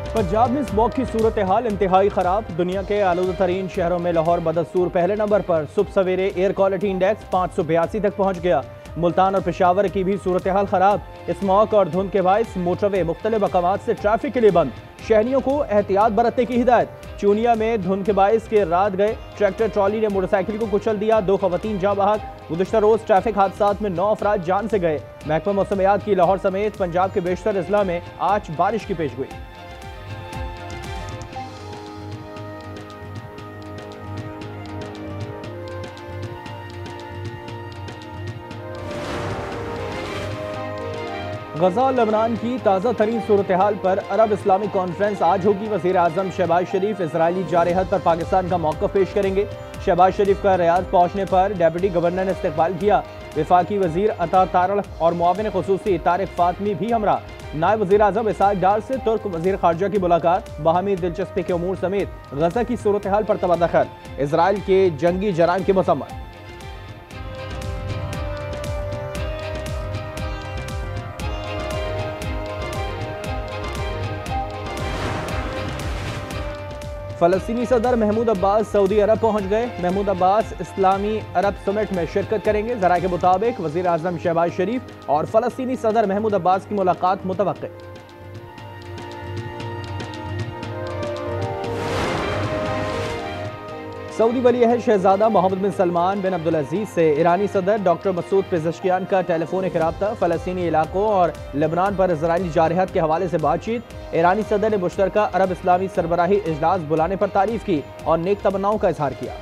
पंजाब में इस वक्त की सूरत हाल इंतहाई खराब। दुनिया के आलूदा तरीन शहरों में लाहौर बदस्तूर पहले नंबर पर। सुबह सवेरे एयर क्वालिटी इंडेक्स 582 तक पहुंच गया। मुल्तान और पेशावर की भी सूरत हाल खराब। स्मॉग और धुंध के बायस मोटरवे मुख्तलिफ मकामात से ट्रैफिक के लिए बंद। शहरियों को एहतियात बरतने की हिदायत। चूनिया में धुंध के बायस के रात गए। ट्रैक्टर ट्रॉली ने मोटरसाइकिल को कुचल दिया। 2 खवातीन जाँ बहक। गुज़श्ता रोज ट्रैफिक हादसा में 9 अफराद जान से गए। महकमा मौसमियात की लाहौर समेत पंजाब के बेशतर अजला में आज बारिश की पेशगोई। गजा और लेबनान की ताज़ा तरीन सूरत हाल पर अरब इस्लामिक कॉन्फ्रेंस आज होगी। वज़ीर आज़म शहबाज शरीफ इजरायली जारहत पर पाकिस्तान का मौक़िफ़ पेश करेंगे। शहबाज शरीफ का रियाद पहुंचने पर डेप्यूटी गवर्नर ने इस्तकबाल किया। वफाकी वज़ीर अता तारड़ और मुआविन ख़ुसूसी तारिक फातमी भी हमरा। नायब वज़ीर आज़म इसाक डार से तुर्क वज़ीर ख़ारजा की मुलाकात। बाहमी दिलचस्पी के उमूर समेत गजा की सूरत हाल पर तबादखल। इजराइल के जंगी जराइम की मसम्मत। फ़लस्तीनी सदर महमूद अब्बास सऊदी अरब पहुंच गए। महमूद अब्बास इस्लामी अरब समिट में शिरकत करेंगे। ज़राए के मुताबिक वज़ीर आज़म शहबाज शरीफ और फ़लस्तीनी सदर महमूद अब्बास की मुलाकात मुतवक्के। सऊदी वली अहद शहजादा मोहम्मद बिन सलमान बिन अब्दुल अजीज से ईरानी सदर डॉक्टर मसूद पेज़ेश्कियान का टेलीफोनिक रब्ता। फ़लस्तीनी इलाकों और लेबनान पर इजरायली जारहत के हवाले से बातचीत। ईरानी सदर ने मुश्तरका अरब इस्लामी सरबराही इजलास बुलाने पर तारीफ की और नेक तमन्नाओं का इजहार किया।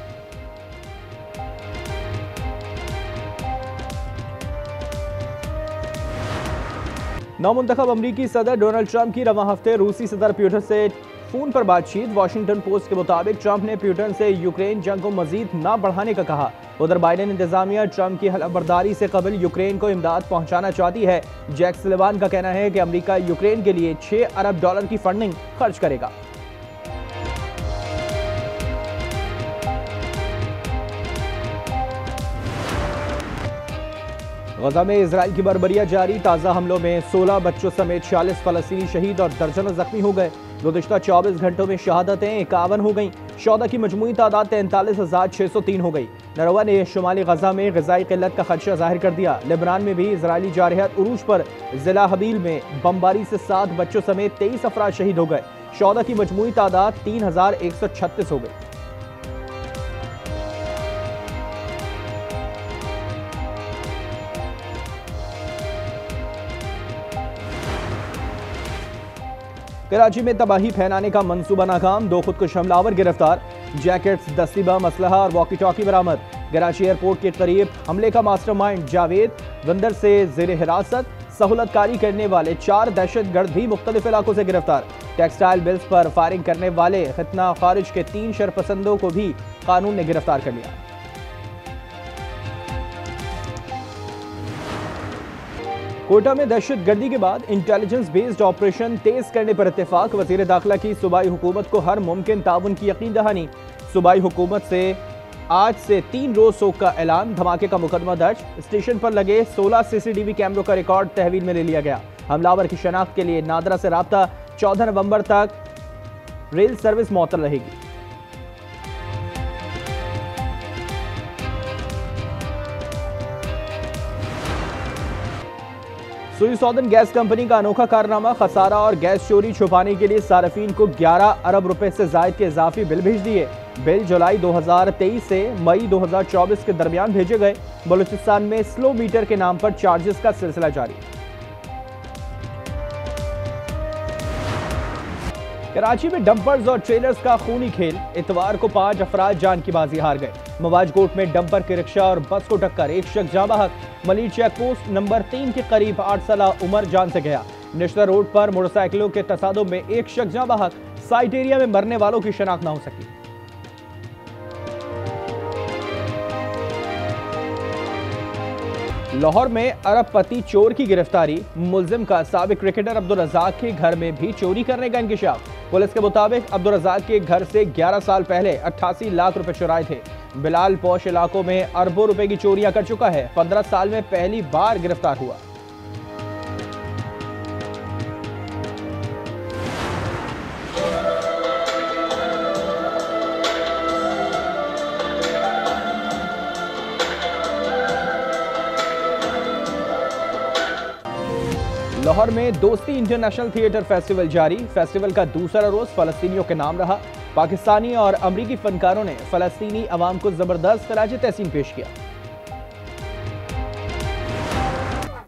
नौमुंतखब अमरीकी सदर डोनाल्ड ट्रंप की रवां हफ्ते रूसी सदर पुतिन से फोन पर बातचीत। वाशिंगटन पोस्ट के मुताबिक ट्रंप ने पुतिन से यूक्रेन जंग को मजीद न बढ़ाने का कहा। उधर बाइडेन इंतजामिया ट्रंप की हलफबरदारी से कबल यूक्रेन को इमदाद पहुंचाना चाहती है। जैक सुलिवान का कहना है कि अमेरिका यूक्रेन के लिए $6 अरब की फंडिंग खर्च करेगा। गजा में इजराइल की बर्बरियां जारी। ताज़ा हमलों में 16 बच्चों समेत 46 फ़लस्तीनी शहीद और दर्जनों जख्मी हो गए। गुज़िश्ता 24 घंटों में शहादतें 51 हो गईं। शौदा की मजमूई तादाद 43,603 हो गई। नरवा ने शुमाली गजा में ग़िज़ाई क़िल्लत का खदशा जाहिर कर दिया। लेबनान में भी इजरायली जारहत उरूज पर ज़िला हबील में बमबारी से 7 बच्चों समेत 23 अफराद शहीद हो गए। शौदा की मजमूई तादाद 3,136 हो गई। कराची में तबाही फैलाने का मंसूबा नाकाम। 2 खुदकुश हमलावर गिरफ्तार। जैकेट्स, दस्ती बम, असलहा और वॉकी टॉकी बरामद। कराची एयरपोर्ट के करीब हमले का मास्टरमाइंड जावेद बंदर से जेर हिरासत। सहूलतकारी करने वाले 4 दहशतगर्द भी मुख्तलिफ इलाकों से गिरफ्तार। टेक्सटाइल बिल्स पर फायरिंग करने वाले खतना खारिज के 3 शरपसंदों को भी कानून ने गिरफ्तार कर लिया। कोटा में दहशत गर्दी के बाद इंटेलिजेंस बेस्ड ऑपरेशन तेज करने पर इत्तेफाक। वज़ीर दाखिला की सूबाई हुकूमत को हर मुमकिन ताउन की यकीन दहानी। सूबाई हुकूमत से आज से 3 रोज सोग का ऐलान। धमाके का मुकदमा दर्ज। स्टेशन पर लगे 16 CCTV कैमरों का रिकॉर्ड तहवील में ले लिया गया। हमलावर की शनाख्त के लिए नादरा से राब्ता। 14 नवंबर तक रेल सर्विस मुअत्तल रहेगी। सुई सौदन गैस कंपनी का अनोखा कारनामा। खसारा और गैस चोरी छुपाने के लिए सार्फिन को 11 अरब रुपए से जायद के इजाफी बिल भेज दिए। बिल जुलाई 2023 से मई 2024 के दरमियान भेजे गए। बलूचिस्तान में स्लो मीटर के नाम पर चार्जेस का सिलसिला जारी। कराची में डंपर्स और ट्रेलर्स का खूनी खेल। इतवार को 5 अफराद जान की बाजी हार गए। मवाजकोट में डंपर के रिक्शा और बस को टक्कर, 1 शख्स जाँ बहक। मलिर चेक पोस्ट नंबर 3 के करीब 8 साल उमर जान से गया। निश्ता रोड पर मोटरसाइकिलों के तसादुम में 1 शख्स जाँ बहक। साइट एरिया में मरने वालों की शनाख्त न हो सकी। लाहौर में अरबपति चोर की गिरफ्तारी। मुलजिम का साबिक क्रिकेटर अब्दुल रज़ाक के घर में भी चोरी करने का इंकशाफ। पुलिस के मुताबिक अब्दुल रज़ाक के घर से 11 साल पहले 88 लाख रुपए चुराए थे। बिलाल पौश इलाकों में अरबों रुपए की चोरियां कर चुका है। 15 साल में पहली बार गिरफ्तार हुआ। लाहौर में दोस्ती इंटरनेशनल थिएटर फेस्टिवल जारी। फेस्टिवल का दूसरा रोज फलस्तीनियों के नाम रहा। पाकिस्तानी और अमरीकी फनकारों ने फलस्तीनी अवाम को जबरदस्त खराज तहसीन पेश किया।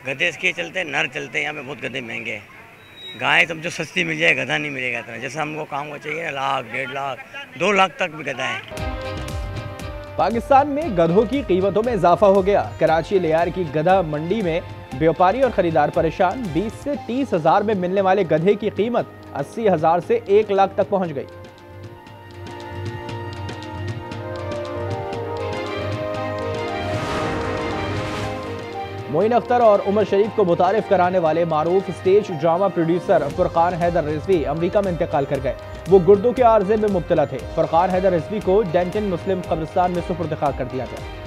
गधे इसके चलते नर चलते, यहाँ पे बहुत गधे महंगे हैं। गाय समझो सस्ती मिल जाए, गधा नहीं मिलेगा इतना। जैसा हमको काम को चाहिए ना, 1 लाख 1.5 लाख 2 लाख तक भी गधा है। पाकिस्तान में गधों की कीमतों में इजाफा हो गया। कराची लियार की गधा मंडी में व्यापारी और खरीदार परेशान। 20 से 30 हजार में मिलने वाले गधे की कीमत 80 हजार से 1 लाख तक पहुंच गई। मोइन अख्तर और उमर शरीफ को मुतारिफ कराने वाले मारूफ stage drama producer Furqan Haider Rizvi America में इंतकाल कर गए। वो गुर्दों के आर्जे में मुब्तला थे। फुरकान हैदर रिजवी को डेंटन मुस्लिम कब्रिस्तान में सुपुर्द खाक कर दिया गया।